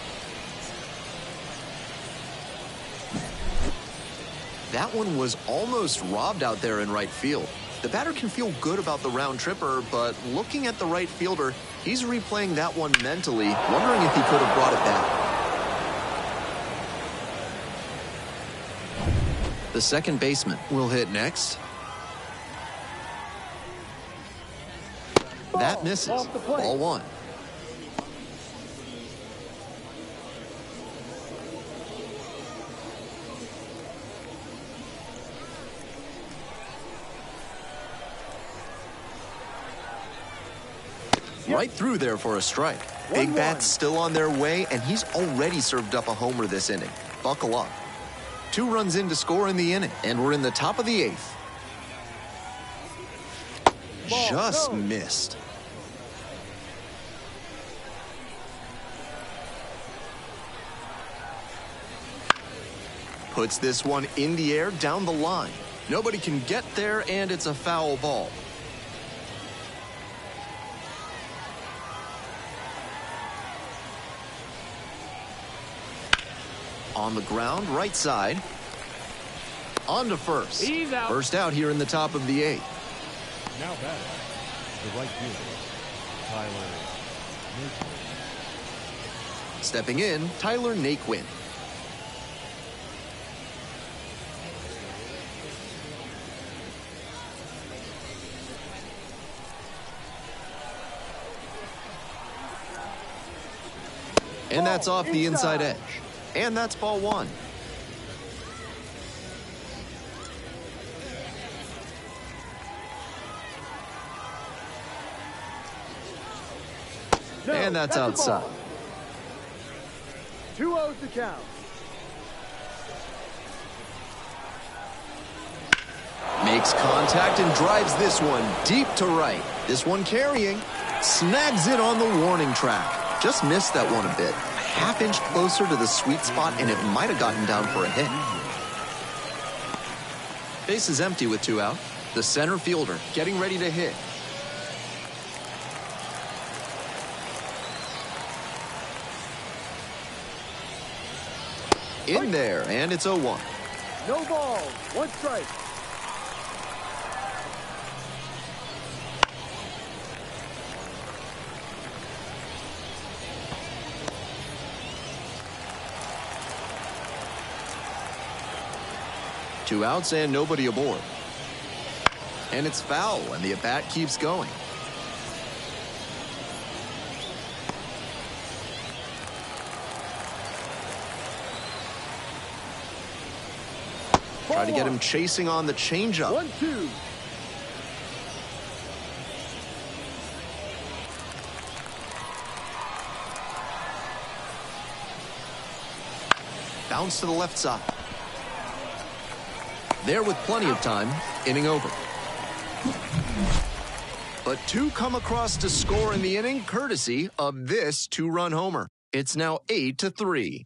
That one was almost robbed out there in right field. The batter can feel good about the round tripper, but looking at the right fielder, he's replaying that one mentally, wondering if he could have brought it back. The second baseman will hit next. That misses. Ball 1. Right through there for a strike. Big bats still on their way, and he's already served up a homer this inning. Buckle up. 2 runs in to score in the inning, and we're in the top of the 8th. Just missed. Puts this one in the air down the line. Nobody can get there, and it's a foul ball. On the ground, right side. On to first. He's out. First out here in the top of the 8th. Now batting, the right fielder, Tyler Naquin. Stepping in, Tyler Naquin. And that's off the inside edge. And that's ball 1. And that's outside. 2-0 to count. Makes contact and drives this one deep to right. This one carrying. Snags it on the warning track. Just missed that one a bit. A half-inch closer to the sweet spot, and it might have gotten down for a hit. Base is empty with 2 out. The center fielder getting ready to hit. In there, and it's 0-1. No balls. One strike. Two outs and nobody aboard. And it's foul, and the at-bat keeps going. Try to get him chasing on the changeup. 1-2. Bounce to the left side. There with plenty of time, inning over. But two come across to score in the inning courtesy of this two-run homer. It's now 8-3.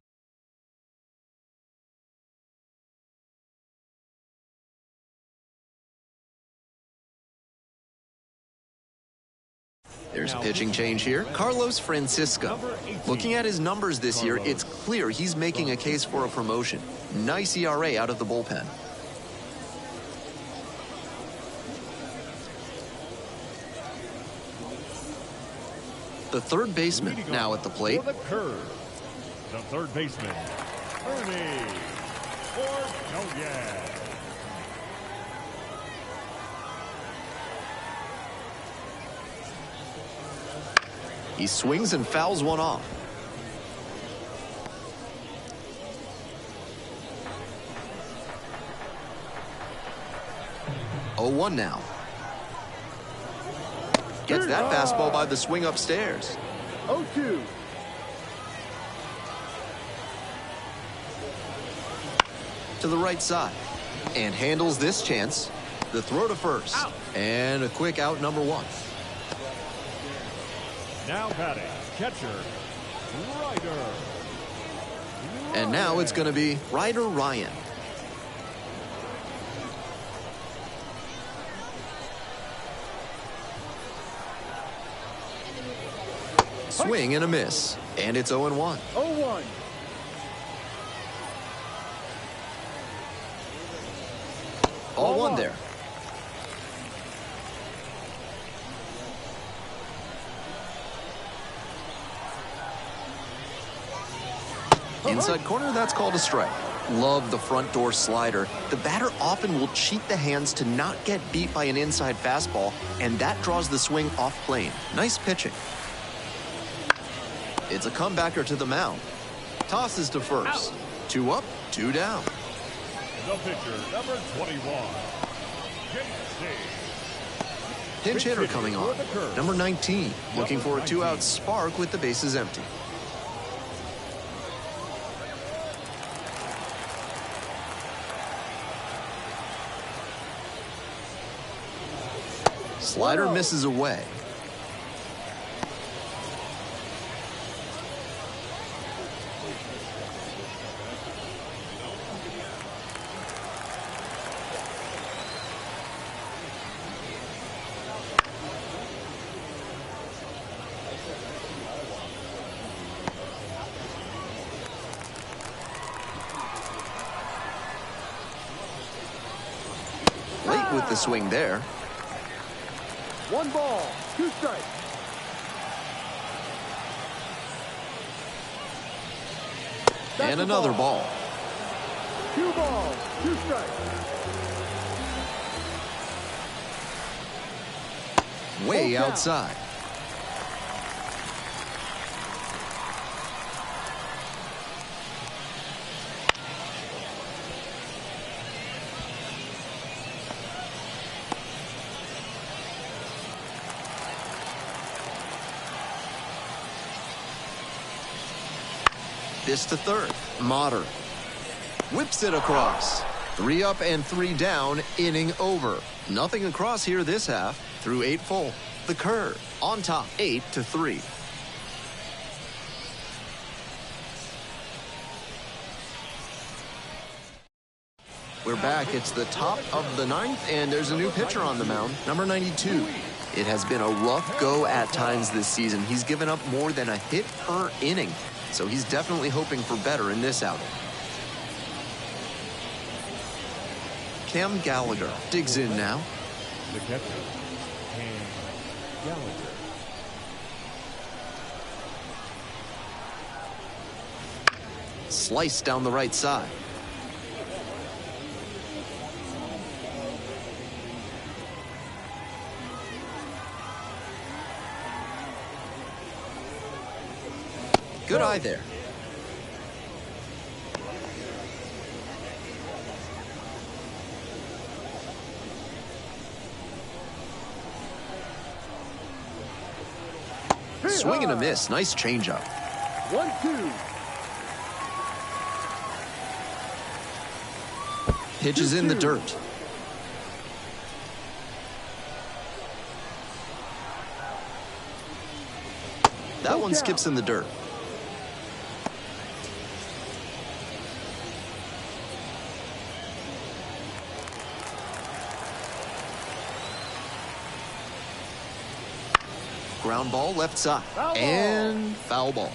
There's a pitching change here. Carlos Francisco. Looking at his numbers this year, it's clear he's making a case for a promotion. Nice ERA out of the bullpen. The third baseman now at the plate. For the curve, the third baseman, Ernie Ortega. He swings and fouls one off. Oh, 1 now. Gets that fastball by the swing upstairs. 0-2. To the right side. And handles this chance. The throw to first. Out. And a quick out, number 1. Now batting, catcher, Ryder. And now it's going to be Ryder Ryan. Swing and a miss. And it's 0-1. 0-1. All one there. Inside corner, that's called a strike. Love the front door slider. The batter often will cheat the hands to not get beat by an inside fastball, and that draws the swing off plane. Nice pitching. It's a comebacker to the mound. Tosses to first. 2 up, 2 down. The pitcher, number 21, Pinch hitter coming on. Number 19, looking for a 2-out spark with the bases empty. Slider misses away. Late with the swing there. 1 ball, 2 strikes. And another ball. 2 balls, 2 strikes. Way outside. This to third. Motter whips it across. 3 up and 3 down, inning over. Nothing across here this half through 8 full. The curve on top, 8-3. We're back. It's the top of the ninth, and there's a new pitcher on the mound, number 92. It has been a rough go at times this season. He's given up more than a hit per inning, so he's definitely hoping for better in this outing. Cam Gallagher digs in now. The catcher, Cam Gallagher. Slice down the right side. Good eye there. Swing and a miss. Nice changeup. 1-2. Pitch is in the dirt. That one skips in the dirt. Ground ball left side. Foul ball. And foul ball.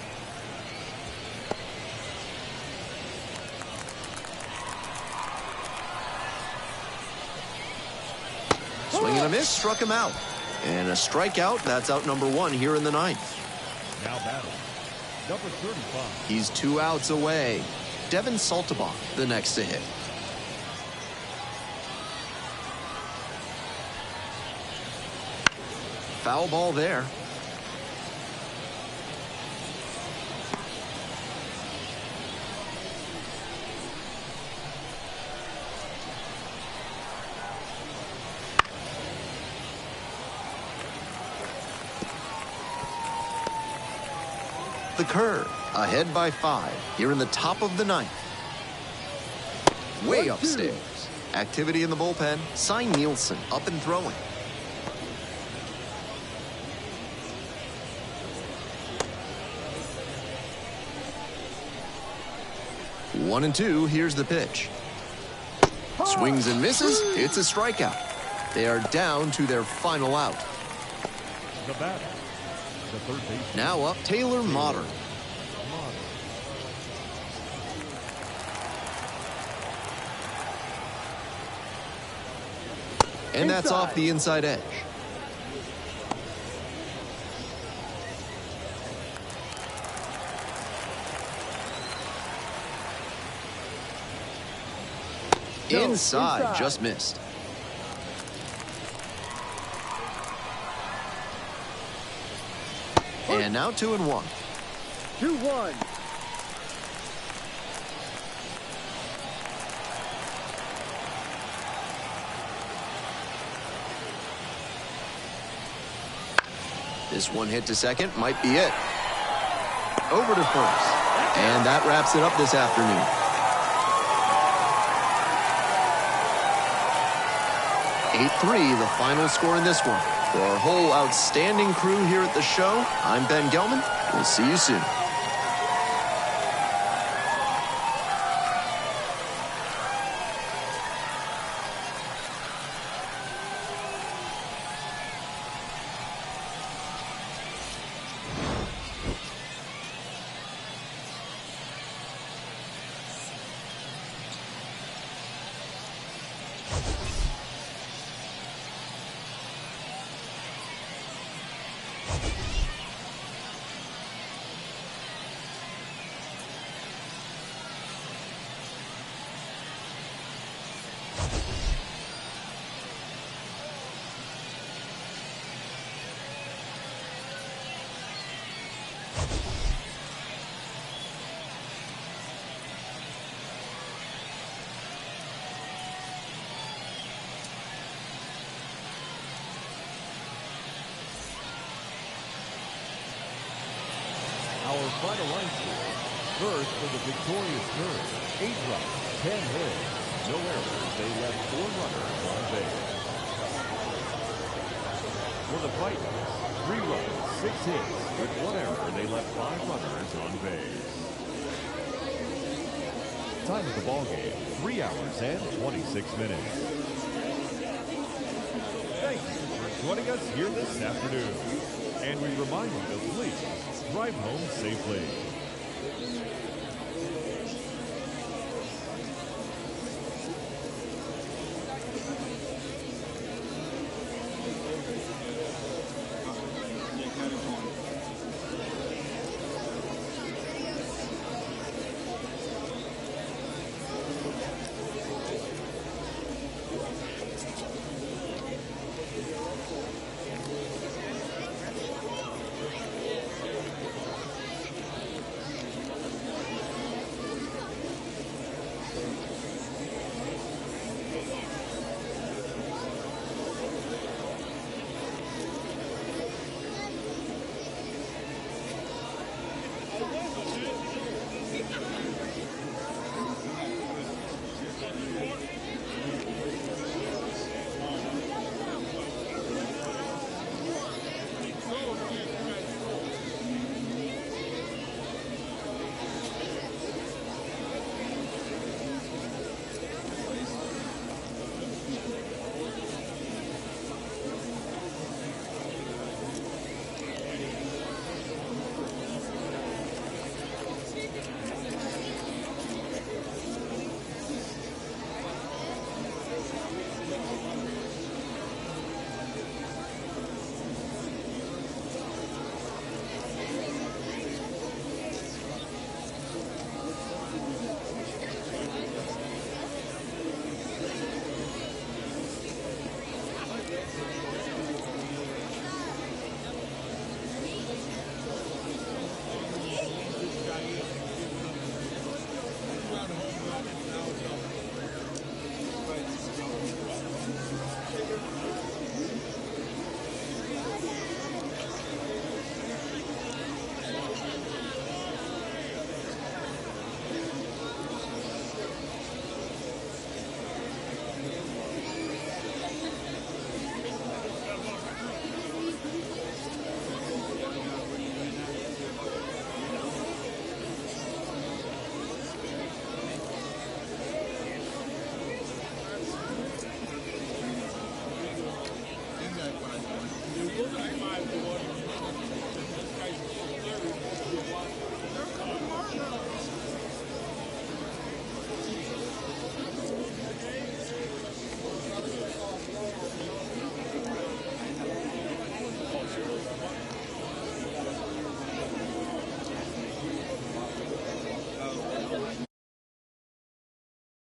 Swing and a miss, struck him out. And a strikeout. That's out number one here in the ninth. Now batting, number 35. He's 2 outs away. Devin Saltabach, the next to hit. Foul ball there. The curve, ahead by 5 here in the top of the ninth. Way 1-2. upstairs. Activity in the bullpen. Cy Nielsen up and throwing. One and two. Here's the pitch. Swings and misses. It's a strikeout. They are down to their final out. The batter, the third baseman. Now up, Taylor Modern. And that's off the inside edge. Inside, just missed. And now 2-1. 2-1. This one hit to second might be it. Over to first. And that wraps it up this afternoon. The final score in this one. For our whole outstanding crew here at the show, I'm Ben Gelman. We'll see you soon. Our final line score. First for the victorious Terps, 8 runs, 10 hits, no errors. They left 4 runners on base. For the Fightin, 3 runs, 6 hits, with 1 error. They left 5 runners on base. Time of the ball game, 3 hours and 26 minutes. Thank you for joining us here this afternoon. And we remind you to please drive home safely.